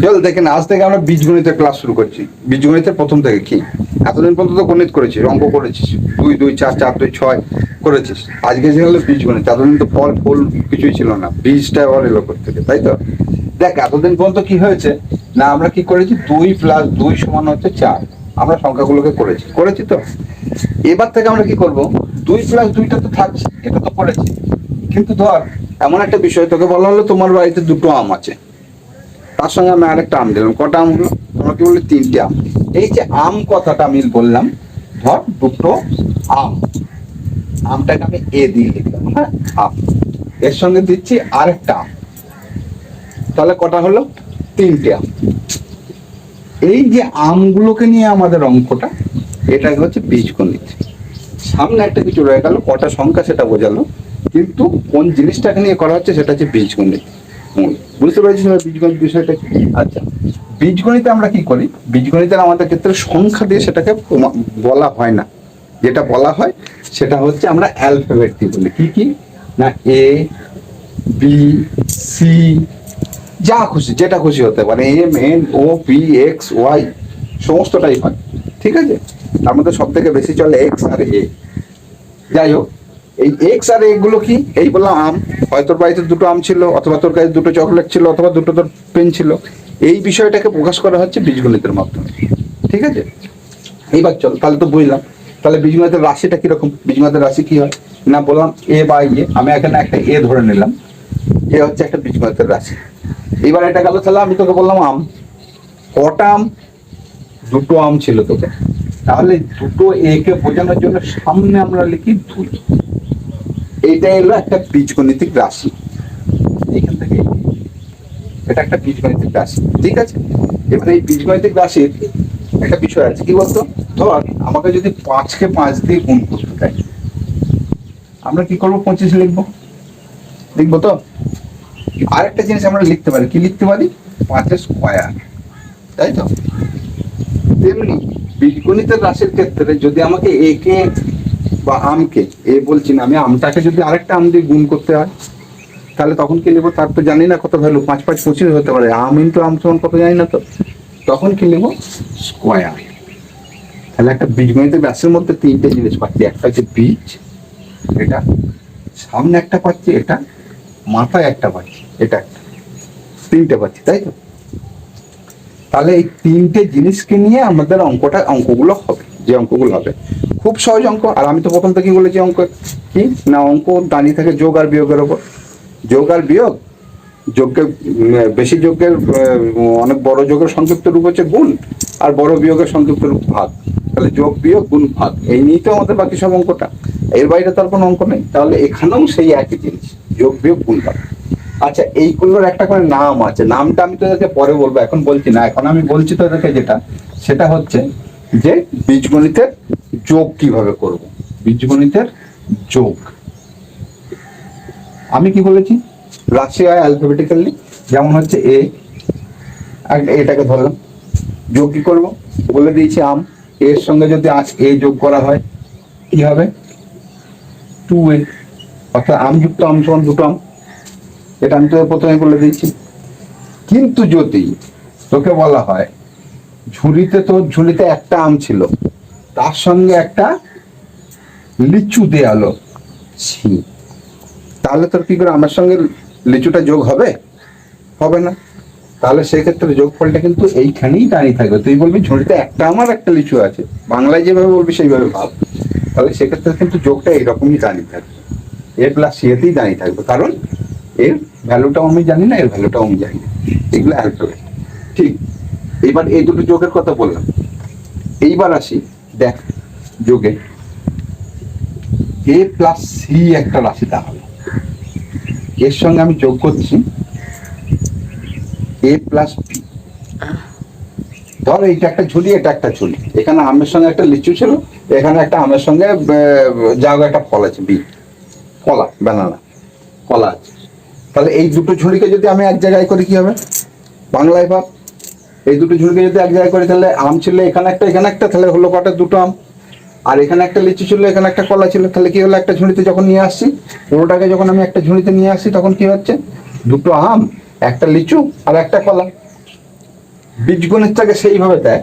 চল দেখেন, আজ থেকে আমরা বীজগণিতের ক্লাস শুরু করছি। বীজগণিতের প্রথম থেকে কি এতদিন পর্যন্ত গণিত করেছিস, অঙ্ক করেছিস, 2 2 4 4 2 6 করেছিস। আজকে যে হলো বীজগণিত, এতদিন তো ফল ফুল কিছুই ছিল না, বীজটা আবার এলো থেকে, তাই তো। দেখ এতদিন পর্যন্ত কি হয়েছে না, আমরা কি করেছি, 2 + 2 = হচ্ছে 4। আমরা সংখ্যাগুলোকে করেছি তো। এবার থেকে আমরা কি করব, 2 + 2টা তো থাকছে, এটা তো করেছি। কিন্তু ধর এমন একটা বিষয়, তোকে বলা হলো তোমার বাড়িতে 2টো আম আছে, তার সঙ্গে আমি আরেকটা আম দিলাম, কটা আম হলো, তোমরা কি বললে 3টে আম। এই যে আম কথাটা আমি বললাম, ধর 2টো আম, আমটাকে আমি এ দিয়ে লিখলাম, হ্যাঁ আম, এর সঙ্গে দিচ্ছি আরেকটা আম, তাহলে কটা হলো, 3টে আম। এই যে আমগুলোকে নিয়ে আমাদের অঙ্কটা, এটা হচ্ছে বীজগণিত। সামনে একটা কিছু রয়ে গেল, কটা সংখ্যা সেটা বোঝালো, কিন্তু কোন জিনিসটাকে নিয়ে করা হচ্ছে সেটা হচ্ছে বীজগণিত। বুঝতে পেরেছিস বীজগণিত বিষয়টা কি? আচ্ছা, বীজগণিতে আমরা কি করি, বীজগণিতের আমাদের ক্ষেত্রে সংখ্যা দিয়ে সেটাকে বলা হয় না। যেটা বলা হয় সেটা হচ্ছে আমরা অ্যালফাবেট দিয়ে বলি। কি কি না, এ বি সি, যা খুশি যেটা খুশি হতে পারে, M N O P X Y, সমস্তটাই হয়। ঠিক আছে, তার মধ্যে সব থেকে বেশি চলে এক্স আর এ। যাই হোক, এই এক্স আর এগুলো কি, এই বললাম আম, হয়তো তোর বাড়িতে 2টো আম ছিল, অথবা তোর কাছে 2টো চকলেট ছিল, অথবা 2টো তোর পেন ছিল। এই বিষয়টাকে প্রকাশ করা হচ্ছে বীজগণিতের মাধ্যমে। ঠিক আছে, এইবার চল, তাহলে তো বুঝলাম। তাহলে বীজগণিতের রাশিটা কিরকম, বীজগণিতের রাশি কি হয় না, বললাম এ বা ইয়ে, আমি এখানে একটা এ ধরে নিলাম, এ হচ্ছে একটা বীজগণিতের রাশি। এইবার এটা গেল, তাহলে আমি তোকে বললাম আম, কটা আম, 2টো আম ছিল তোকে, তাহলে 2টো এ কে বোঝানোর জন্য সামনে আমরা লিখি 2। এইটা এলো একটা বীজগণিতিক রাশি, এখান থেকে এটা একটা বীজগণিতিক রাশি। ঠিক আছে, এবার এই বীজগণিতিক রাশির একটা বিষয় আছে, কি বলতো, ধর আমাকে যদি 5কে 5 দিয়ে গুণ করতে চাই, আমরা কি করবো, 25 লিখবো, লিখবো তো। আরেকটা জিনিস আমরা লিখতে পারি, কি লিখতে পারি, 5 স্কয়ার, তাই তো। তেমনি বীজগণিতের রাশির ক্ষেত্রে যদি আমাকে এ কে বা আমকে, এ বলছি না আমি, আমটাকে যদি আরেকটা আম দিয়ে গুণ করতে হয়, তাহলে তখন কি লিখবো, তার তো জানি না কত ভ্যালু, 5 5 25 হতে পারে, আম ইন্টু আম সমান কত জানি না তো, তখন কি লিখবো, স্কয়ার। তাহলে একটা বীজগণিতের রাশির মধ্যে 3টে জিনিস পাচ্ছি, একটা হচ্ছে বীজ, এটা সামনে একটা পাচ্ছি, এটা মাথায় একটা পাচ্ছি, এটা একটা, 3টে পাচ্ছি, তাই তো। তাহলে এই 3টে জিনিসকে নিয়ে আমাদের অঙ্কগুলো হবে, যে অঙ্কগুলো হবে খুব সহজ অঙ্ক। আর আমি তো প্রথম থেকে বলেছি অঙ্ক কি না, অঙ্ক দাঁড়িয়ে থাকে যোগ আর বিয়োগের ওপর। যোগ আর বিয়োগ, যোগের বেশি যোগের অনেক বড় যোগের সংক্ষিপ্ত রূপ হচ্ছে গুণ, আর বড় বিয়োগের সংক্ষিপ্ত রূপ ভাগ। তাহলে যোগ বিয়োগ গুণ ভাগ, এই নিয়েই তো আমাদের বাকি সব অঙ্কটা, এর বাইরে তার কোনো অঙ্ক নেই। তাহলে এখানেও সেই একই জিনিস, যোগ বিয়োগ গুণ ভাগ। আচ্ছা, এইগুলোর একটা করে নাম আছে, নামটা আমি তোদেরকে পরে বলবো, এখন বলছি না। এখন আমি বলছি তোদেরকে যেটা, সেটা হচ্ছে যে বীজগণিতের যোগ কিভাবে করব। বীজগণিতের যোগ আমি কি বলেছি, রাশি হয় অ্যালফাবেটিক্যালি, যেমন হচ্ছে এ, এটাকে ধরলাম, যোগ কি করব বলে দিয়েছি, আম, এর সঙ্গে যদি আজ এ যোগ করা হয় কি হবে, 2a, অর্থাৎ আম যুক্ত আম সমান 2টো আম। এটা আমি তোকে প্রথমে বলে দিয়েছি। কিন্তু যদি তোকে বলা হয় ঝুলিতে একটা আম ছিল, তার সঙ্গে একটা লিচু দেয়ালো, ছি, তাহলে তোর কি করে আমার সঙ্গে লিচুটা যোগ হবে, হবে না। তাহলে সেক্ষেত্রে যোগফলটা কিন্তু এইখানেই দাঁড়িয়ে থাকবে। তুই বলবি ঝুড়িতে একটা আমার একটা লিচু আছে, বাংলায় যেভাবে বলবি সেইভাবে ভাব, তাহলে সেক্ষেত্রে কিন্তু যোগটা এইরকমই দাঁড়িয়ে থাকবে, এ প্লাস সি এতেই দাঁড়িয়ে থাকবে, কারণ এর ভ্যালুটাও আমি জানি না, এর ভ্যালুটাও আমি জানি না, এগুলো অ্যালফাবেট। ঠিক, এইবার এই দুটো যোগের কথা বললাম। এইবার আসি, দেখ যোগে এ প্লাস সি একটা রাশি, তাহলে এর সঙ্গে আমি যোগ করছি এ প্লাস বি। ধর এইটা একটা ঝুলি, এটা একটা ঝুলি, এখানে আমের সঙ্গে একটা লিচু ছিল, এখানে একটা আমের সঙ্গে যাও একটা ফল আছে, বি, কলা, ব্যানানা, কলা আছে। তাহলে এই দুটো ঝুড়িকে যদি আমি এক জায়গায় করি কি হবে, বাংলায় ভাব, এই দুটো ঝুড়িকে যদি এক জায়গায় করি, তাহলে আম ছিল এখানে একটা এখানে একটা, তাহলে হলো কটা, 2টো আম। আর এখানে একটা লিচু ছিল, এখানে একটা কলা ছিল, তাহলে কি হলো, একটা ঝুড়িতে যখন নিয়ে আসছি, পুরোটাকে যখন আমি একটা ঝুড়িতে নিয়ে আসছি, তখন কি হচ্ছে, 2টো আম, একটা লিচু আর একটা কলা। বীজগণিতটাকে সেইভাবে দেয়,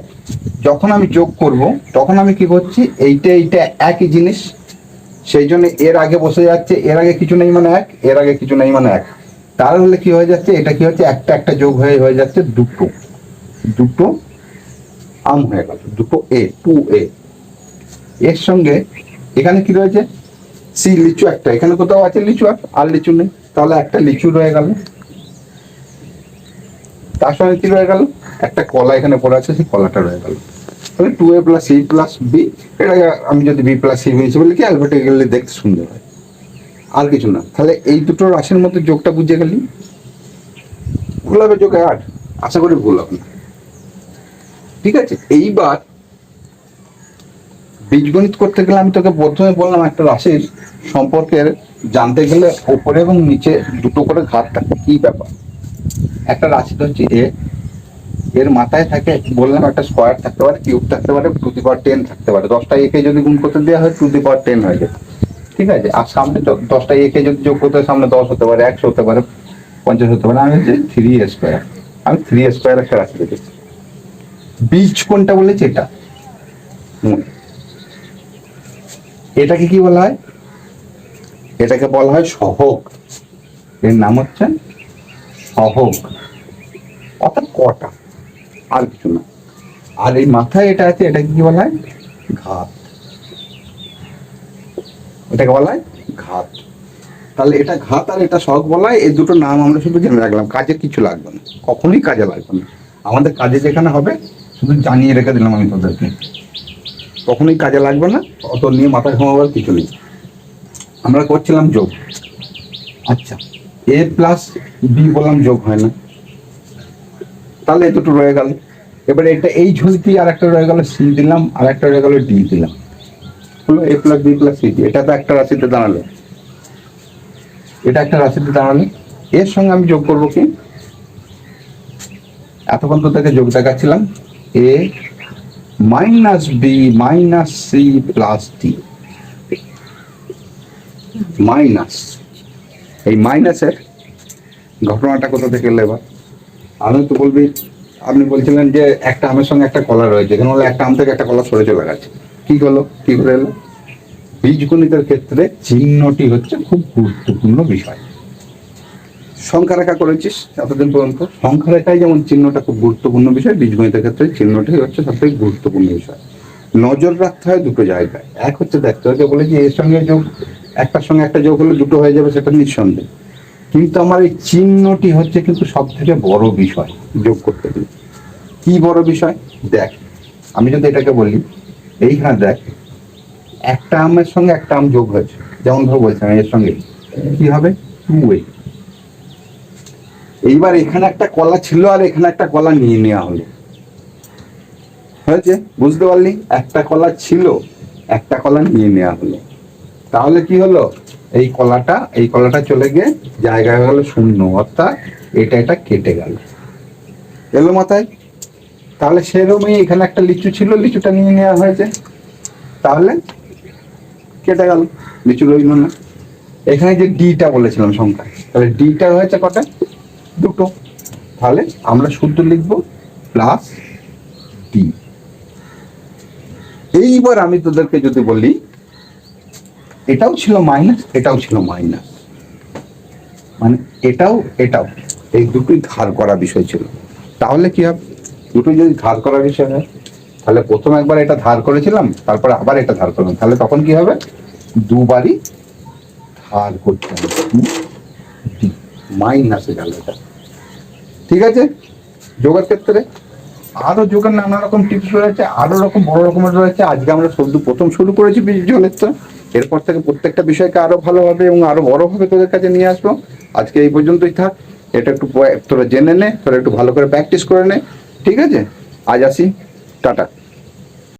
যখন আমি যোগ করব তখন আমি কি করছি, এইটা এইটা একই জিনিস, সেই জন্য এর আগে বসে যাচ্ছে, এর আগে কিছু নেই মানে এক, এর আগে কিছু নেই মানে এক। তাহলে কি হয়ে যাচ্ছে, এটা কি হচ্ছে, একটা একটা যোগ হয়ে হয়ে যাচ্ছে দুটো, দুটো আম হয়ে গেল, দুটো এ, 2a। এর সঙ্গে এখানে কি রয়েছে, সি লিচু একটা, এখানে কোথাও আছে লিচু, আর লিচু নেই, তাহলে একটা লিচু রয়ে গেল। তার সঙ্গে কি রয়ে গেল, একটা কলা এখানে পড়ে আছে, সেই কলাটা রয়ে গেল। তাহলে 2a + c + b, এটাকে আমি যদি b + c হিসেবে লিখি, অ্যালফাবেটিক্যালি দেখতে সুন্দর হয়, আর কিছু না। তাহলে এই দুটো রাশির মধ্যে যোগটা বুঝে গেলি, ভুল হবে যোগে আর, আশা করি ভুল হবে না। ঠিক আছে, এইবার বীজগণিত করতে গেলে আমি তোকে প্রথমে বললাম একটা রাশির সম্পর্কের জানতে গেলে উপরে এবং নিচে দুটো করে ঘাত থাকে। কি ব্যাপার, একটা রাশি হচ্ছে এ, এর মাথায় থাকে বললাম একটা স্কোয়ার থাকতে পারে, কিউব থাকতে পারে, টু দি পাওয়ার 10 থাকতে পারে। 10টা একে যদি গুণ করতে দেওয়া হয়, টু দি পাওয়ার 10 হয়ে যায়। ঠিক আছে, আর সামনে 10টা একে যদি যোগ করতে হয়, সামনে 10 হতে পারে, 100 হতে পারে, 50 হতে পারে। আমি হচ্ছে 3a², আমি 3a² একটা রাশি রেখেছি। বীজ কোনটা বলেছি, এটা এটাকে কি বলা হয়, এটাকে বলা হয় সহগ। এর নাম হচ্ছে সহগ, অর্থাৎ কটা, আর কিছু না। আর এই মাথায় এটা আছে, এটাকে কি বলা হয়, ঘাত। এটাকে বলা হয় ঘাত। তাহলে এটা ঘাত আর এটা সহগ বলা হয়। এই দুটো নাম আমরা শুধু জেনে রাখলাম, কাজে কিছু লাগবে না, কখনোই কাজে লাগবে না। আমাদের কাজে যেখানে হবে শুধু জানিয়ে রেখে দিলাম আমি তোদেরকে, কখনোই কাজে লাগবে না, অত নিয়ে মাথা ঘামাবার কিছু নেই। আমরা করছিলাম যোগ, আচ্ছা a + b বললাম, যোগ হয় না, তাহলে এই দুটো রয়ে গেল। এবারে এটা এই ঝুলতি আর একটা রয়ে গেল, সি দিলাম, আর একটা রয়ে গেল ডি দিলাম, হলো a + b + c। এটা তো একটা রাশিতে দাঁড়ালো, এটা একটা রাশিতে দাঁড়ালো। এর সঙ্গে আমি যোগ করবো কি, এতক্ষণ তো থেকে যোগ দেখাচ্ছিলাম, a - b - c + d, minus. এই মাইনাসের ঘটনাটা কোথা থেকে এলো এবার, আমি তো বলবি, আপনি বলছিলেন যে একটা আমের সঙ্গে একটা কলা রয়েছে, এখানে হলো একটা আম থেকে একটা কলা সরে চলে গেছে, কি হলো, কি করে এলো? বীজগণিতের ক্ষেত্রে চিহ্নটি হচ্ছে খুব গুরুত্বপূর্ণ বিষয়। সংখ্যা রেখা করেছিস এতদিন পর্যন্ত, সংখ্যা রেখায় যেমন চিহ্নটা খুব গুরুত্বপূর্ণ বিষয়, বীজগণিতের ক্ষেত্রে চিহ্নটাই হচ্ছে সবথেকে গুরুত্বপূর্ণ বিষয়। নজর রাখতে হয় দুটো জায়গায়, এক হচ্ছে দেখতে হয়, বলে যে এর সঙ্গে যোগ, একটার সঙ্গে একটা যোগ হলে দুটো হয়ে যাবে, সেটা নিঃসন্দেহ। কিন্তু আমার এই চিহ্নটি হচ্ছে কিন্তু সব থেকে বড় বিষয় যোগ করতে গেলে। কি বড় বিষয়, দেখ আমি যদি এটাকে বলি, এইখানে দেখ একটা আমের সঙ্গে একটা আম যোগ হয়েছে, যেমন ধরো বলছিলাম এর সঙ্গে কি হবে, 2a। এইবার এখানে একটা কলা ছিল আর এখানে একটা কলা নিয়ে নেওয়া হলো, হয়েছে, বুঝতে পারলি? একটা কলা ছিল, একটা কলা নিয়ে নেওয়া হলো, তাহলে কি হলো, এই কলাটা চলে গিয়ে জায়গা হয়ে গেল শূন্য, অর্থাৎ এটা কেটে গেল, এলো মাথায়? তাহলে সেরকমই এখানে একটা লিচু ছিল, লিচুটা নিয়ে নেওয়া হয়েছে, তাহলে কেটে গেল, লিচু রইল না। এখানে যে ডিটা বলেছিলাম সংখ্যা, তাহলে ডিটা হয়েছে কটা, দুটো। তাহলে আমরা শুদ্ধ লিখবো প্লাস ডি। এইবার আমি তোদেরকে যদি বলি, এটাও ছিল মাইনাস, এটাও ছিল মাইনাস, মানে এটাও এটাও, এই দুটোই ধার করা বিষয় ছিল। তাহলে কি হবে, দুটোই যদি ধার করা বিষয় হয়, তাহলে প্রথম একবার এটা ধার করেছিলাম, তারপরে আবার এটা ধার করলাম, তাহলে তখন কি হবে, দুবারই ধার করতে হবে, মাইনাসে গেল এটা। ঠিক আছে, যোগের ক্ষেত্রে আরো যোগের নানা রকম টিপস রয়েছে, আরো রকম বড় রকমের রয়েছে। আজকে আমরা প্রথম শুরু করেছি বীজগণিত, এরপর থেকে প্রত্যেকটা বিষয়কে আরো ভালোভাবে এবং আরো বড়ভাবে তোদের কাছে নিয়ে আসবো। আজকে এই পর্যন্তই থাক, এটা একটু তোরা জেনে নে, তোরা একটু ভালো করে প্র্যাকটিস করে নে। ঠিক আছে, আজ আসি, টাটা।